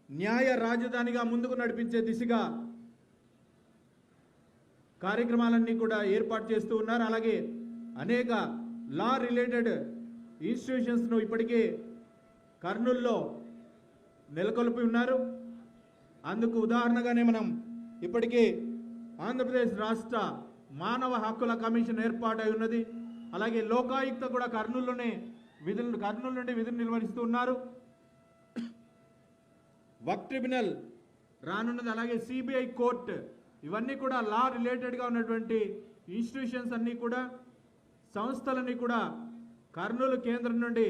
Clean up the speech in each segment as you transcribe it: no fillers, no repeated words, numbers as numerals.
న్యాయ రాజధానిగా ముందుకు నడిపించే దిశగా కార్యక్రమాలన్నీ కూడా ఏర్పాటు చేస్తూ ఉన్నారు. అలాగే అనేక లా రిలేటెడ్ ఇన్స్టిట్యూషన్స్ను ఇప్పటికే కర్నూలులో నెలకొల్పి ఉన్నారు. అందుకు ఉదాహరణగానే మనం ఇప్పటికే ఆంధ్రప్రదేశ్ రాష్ట్ర మానవ హక్కుల కమిషన్ ఏర్పాటై ఉన్నది. అలాగే లోకాయుక్త కూడా కర్నూలు నుండి విధులు నిర్వహిస్తూ ఉన్నారు. వక్ ట్రిబ్యునల్ రానున్నది. అలాగే సిబిఐ కోర్టు, ఇవన్నీ కూడా లా రిలేటెడ్గా ఉన్నటువంటి ఇన్స్టిట్యూషన్స్ అన్నీ కూడా, సంస్థలన్నీ కూడా కర్నూలు కేంద్రం నుండి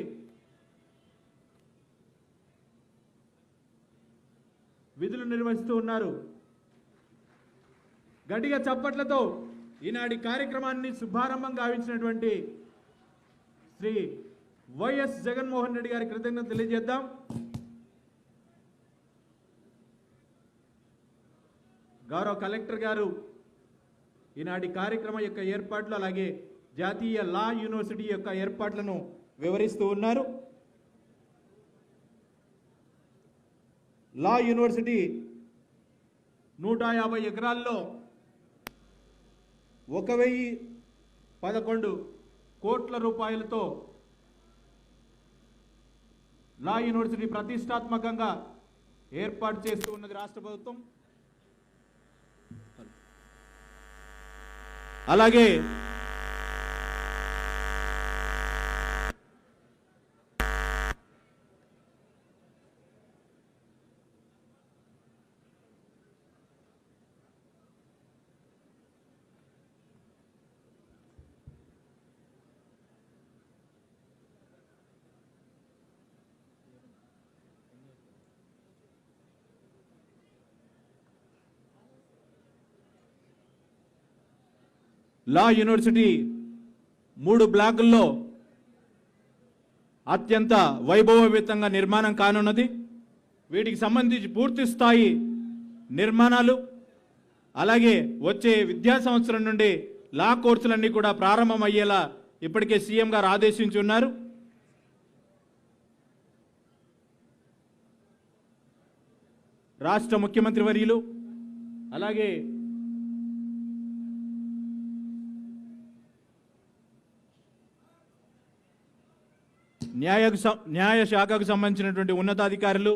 విధులు నిర్వహిస్తూ ఉన్నారు. గట్టిగా చప్పట్లతో ఈనాటి కార్యక్రమాన్ని శుభారంభం గావించినటువంటి శ్రీ వైఎస్ జగన్మోహన్ రెడ్డి గారి కృతజ్ఞతలు తెలియజేద్దాం. గౌరవ కలెక్టర్ గారు ఈనాటి కార్యక్రమం యొక్క ఏర్పాట్లు, అలాగే జాతీయ లా యూనివర్సిటీ యొక్క ఏర్పాట్లను వివరిస్తూ ఉన్నారు. లా యూనివర్సిటీ 150 ఎకరాల్లో 1011 కోట్ల రూపాయలతో లా యూనివర్సిటీ ప్రతిష్టాత్మకంగా ఏర్పాటు చేస్తూ ఉన్నది రాష్ట్ర ప్రభుత్వం. అలాగే లా యూనివర్సిటీ 3 బ్లాకుల్లో అత్యంత వైభవోపేతంగా నిర్మాణం కానున్నది. వీటికి సంబంధించి పూర్తి స్థాయి నిర్మాణాలు, అలాగే వచ్చే విద్యా సంవత్సరం నుండి లా కోర్సులన్నీ కూడా ప్రారంభమయ్యేలా ఇప్పటికే సీఎం గారు ఆదేశించి ఉన్నారు. రాష్ట్ర ముఖ్యమంత్రి వర్యులు అలాగే న్యాయ శాఖకు సంబంధించినటువంటి ఉన్నతాధికారులు,